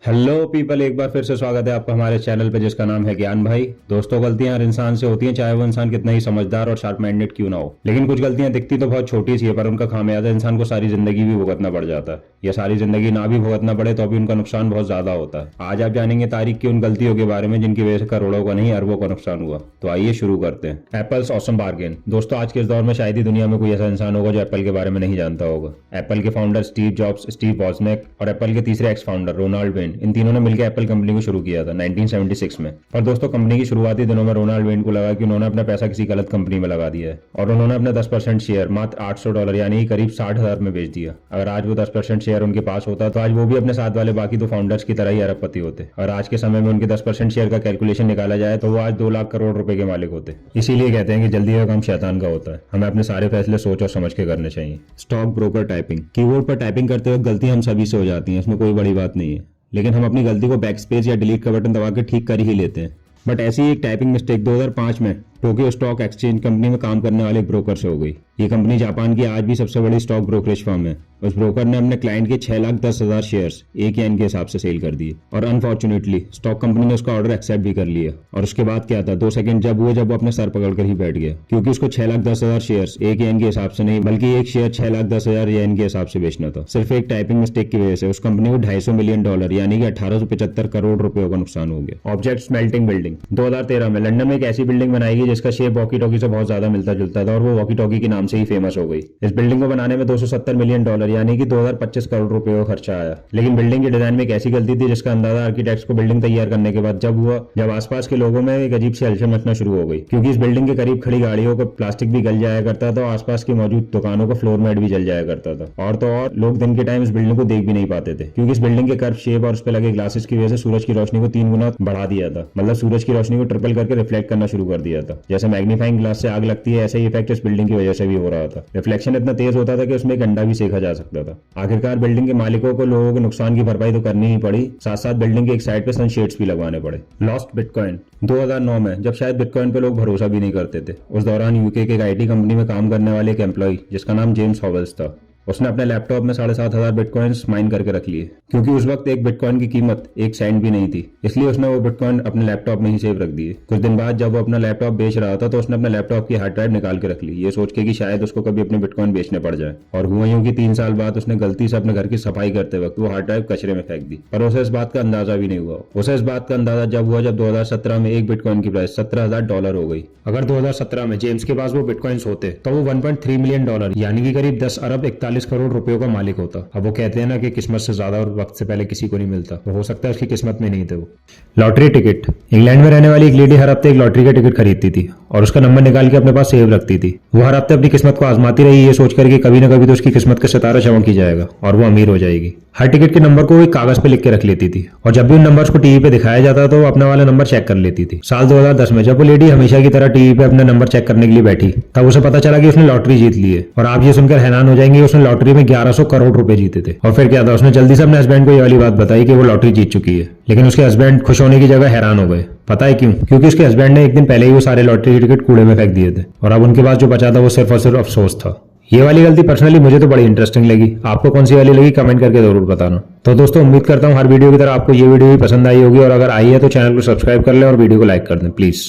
Hello people, एक बार फिर से स्वागत है आपका हमारे चैनल पे जिसका नाम है ज्ञान भाई। दोस्तों, गलतियां हर इंसान से होती हैं, चाहे वो इंसान कितना ही समझदार और शार्प माइंडेड क्यों ना हो। लेकिन कुछ गलतियां दिखती तो बहुत छोटी सी है, पर उनका खामियाजा इंसान को सारी जिंदगी भी भुगतना पड़ जाता है, या सारी जिंदगी ना भी भुगतना पड़े तो भी उनका नुकसान बहुत ज्यादा होता है। आज आप जानेंगे तारीख की उन गलतियों के बारे में जिनकी वजह से करोड़ों का नहीं अरबों का नुकसान हुआ। तो आइए शुरू करते हैं। Apples awesome bargain. दोस्तों, आज के इस दौर में शायद ही दुनिया में कोई ऐसा इंसान होगा जो एप्पल के बारे में नहीं जानता होगा। एप्पल के founder Steve jobs, Steve Wozniak और एप्पल के तीसरे एक्स फाउंडर रोनाल्ड वेन, इन तीनों ने मिलकर एप्पल कंपनी को शुरू किया था 1976 में। पर दोस्तों, कंपनी की शुरुआती दिनों में रोनाल्ड वेन को लगा कि उन्होंने अपना पैसा किसी गलत कंपनी में लगा दिया है और उन्होंने अपना 10% शेयर मात्र $800 यानी करीब 60,000 में बेच दिया। अगर आज वो 10% शेयर उनके पास होता तो आज वो भी अपने साथ वाले बाकी दो फाउंडर्स की तरह ही अरबपति होते। और आज के समय में उनके 10% शेयर का कैलकुलेशन निकाला जाए तो वो आज 2 लाख करोड़ रुपए के मालिक होते। इसीलिए कहते हैं कि जल्दी का काम शैतान का होता है। हमें अपने सारे फैसले सोच और समझ के करने चाहिए। Stock broker typing. कीबोर्ड पर टाइपिंग करते वक्त गलती हम सभी से हो जाती है, इसमें कोई बड़ी बात नहीं है। लेकिन हम अपनी गलती को बैकस्पेस या डिलीट का बटन दबा के ठीक कर ही लेते हैं। बट ऐसी ही एक टाइपिंग मिस्टेक 2005 में टोक्यो स्टॉक एक्सचेंज कंपनी में काम करने वाले एक ब्रोकर से हो गई। ये कंपनी जापान की आज भी सबसे बड़ी स्टॉक ब्रोकरेज फर्म है। उस ब्रोकर ने अपने क्लाइंट के 6,10,000 शेयर्स एक येन के हिसाब से सेल कर दिए और अनफॉर्चुनेटली स्टॉक कंपनी ने उसका ऑर्डर एक्सेप्ट भी कर लिया। और उसके बाद क्या था, 2 सेकंड जब वो अपने सर पकड़कर ही बैठ गया, क्योंकि उसको 6,10,000 शेयर्स एक येन के हिसाब से नहीं बल्कि एक शेयर 6,10,000 येन के हिसाब से बेचना था। सिर्फ एक टाइपिंग मिस्टेक की वजह से उस कंपनी को $250 मिलियन यानी कि 1875 करोड़ रुपयों का नुकसान हो गया। Object smelting building. 2013 में लंदन में एक ऐसी बिल्डिंग बनाई गई जिसका शेप वॉकी टॉकी से बहुत ज्यादा मिलता जुलता था और वो वॉकी टॉकी के नाम से ही फेमस हो गई। इस बिल्डिंग को बनाने में $270 मिलियन यानी कि 2025 करोड़ रुपए का खर्चा आया। लेकिन बिल्डिंग के डिजाइन में एक ऐसी गलती थी जिसका अंदाजा आर्किटेक्ट्स को बिल्डिंग तैयार करने के बाद जब हुआ, जब आसपास के लोगों में एक अजीब सी हलचल मचना शुरू हो गई, क्योंकि इस बिल्डिंग के करीब खड़ी गाड़ियों को प्लास्टिक भी गल जाया करता था और आसपास की मौजूद दुकानों का फ्लोर मैट भी जल जाया करता था। और तो और लोग दिन के टाइम इस बिल्डिंग को देख भी नहीं पाते थे, क्योंकि इस बिल्डिंग के कर्व शेप और उस पर लगे ग्लासेस की वजह से सूरज की रोशनी को 3 गुना बढ़ा दिया था। मतलब सूरज की रोशनी को ट्रिपल करके रिफ्लेक्ट करना शुरू कर दिया था। जैसे मैग्नीफाइंग ग्लास से आग लगती है, ऐसा ही इफेक्ट इस बिल्डिंग की वजह से भी हो रहा था। रिफ्लेक्शन इतना तेज होता था कि उसमें एक अंडा भी सेका जा सकता था। आखिरकार बिल्डिंग के मालिकों को लोगों के नुकसान की भरपाई तो करनी ही पड़ी, साथ साथ बिल्डिंग के एक साइड पे सनशेड्स भी लगवाने पड़े। Lost bitcoin. 2009 में जब शायद बिटकॉइन पे लोग भरोसा भी नहीं करते थे, उस दौरान यूके के एक आईटी कंपनी में काम करने वाले एक एम्प्लॉय जिसका नाम जेम्स हॉवेल्स था, उसने अपने लैपटॉप में 7,500 बिटकॉइंस माइन करके रख लिए। क्योंकि उस वक्त एक बिटकॉइन की कीमत 1 सेंट भी नहीं थी, इसलिए उसने वो बिटकॉइन अपने लैपटॉप में ही सेव रख दिए। कुछ दिन बाद जब वो अपना लैपटॉप बेच रहा था तो उसने अपने लैपटॉप की हार्ड ड्राइव निकाल के रख ली, ये सोच के कि शायद उसको कभी अपने बिटकॉइन बेचने पड़ जाए। और हुआ यूं कि 3 साल बाद उसने गलती से अपने घर की सफाई करते वक्त वो हार्ड ड्राइव कचरे में फेंक दी, पर उसे इस बात का अंदाजा भी नहीं हुआ। उसे इस बात का अंदाजा जब हुआ जब 2017 में एक बिटकॉइन की प्राइस $17,000 हो गई। अगर 2017 में जेम्स के पास वो बिटकॉइंस होते तो वो $1.3 मिलियन यानी कि करीब 10 अरब 41 करोड़ रुपयों का मालिक होता। अब वो कहते हैं ना कि किस्मत से ज्यादा और वक्त से पहले किसी को नहीं मिलता, तो हो सकता है उसकी किस्मत में नहीं थे वो। Lottery ticket. इंग्लैंड में रहने वाली एक लेडी हर हफ्ते एक लॉटरी का टिकट खरीदती थी और उसका नंबर निकाल के अपने पास सेव रखती थी। वो हर हफ्ते अपनी किस्मत को आजमाती रही, ये सोचकर कि कभी ना कभी तो उसकी किस्मत का सितारा चमक ही जाएगा और वो अमीर हो जाएगी। हर टिकट के नंबर को वो एक कागज पे लिख के रख लेती थी और जब भी उन नंबर्स को टीवी पे दिखाया जाता तो वो अपना वाला नंबर चेक कर लेती थी। साल 2010 में जब वो लेडी हमेशा की तरह टीवी पे अपना नंबर चेक करने के लिए बैठी, तब उसे पता चला कि उसने लॉटरी जीत ली है। और आप ये सुनकर हैरान हो जाएंगे, उसने लॉटरी में 1100 करोड़ रुपए जीते थे। और फिर क्या था, उसने जल्दी से अपने हस्बैंड को ये वाली बात बताई कि वो लॉटरी जीत चुकी है। लेकिन उसके हस्बैंड खुश होने की जगह हैरान हो गए। पता है क्यों? क्योंकि उसके हस्बैंड ने एक दिन पहले ही वो सारे लॉटरी के टिकट कूड़े में फेंक दिए थे और अब उनके पास जो बचा था वो सिर्फ और सिर्फ अफसोस था। ये वाली गलती पर्सनली मुझे तो बड़ी इंटरेस्टिंग लगी। आपको कौन सी वाली लगी कमेंट करके जरूर बताना। तो दोस्तों, उम्मीद करता हूँ हर वीडियो की तरह आपको ये वीडियो भी पसंद आई होगी और अगर आई है तो चैनल को सब्सक्राइब कर लें और वीडियो को लाइक कर दें प्लीज।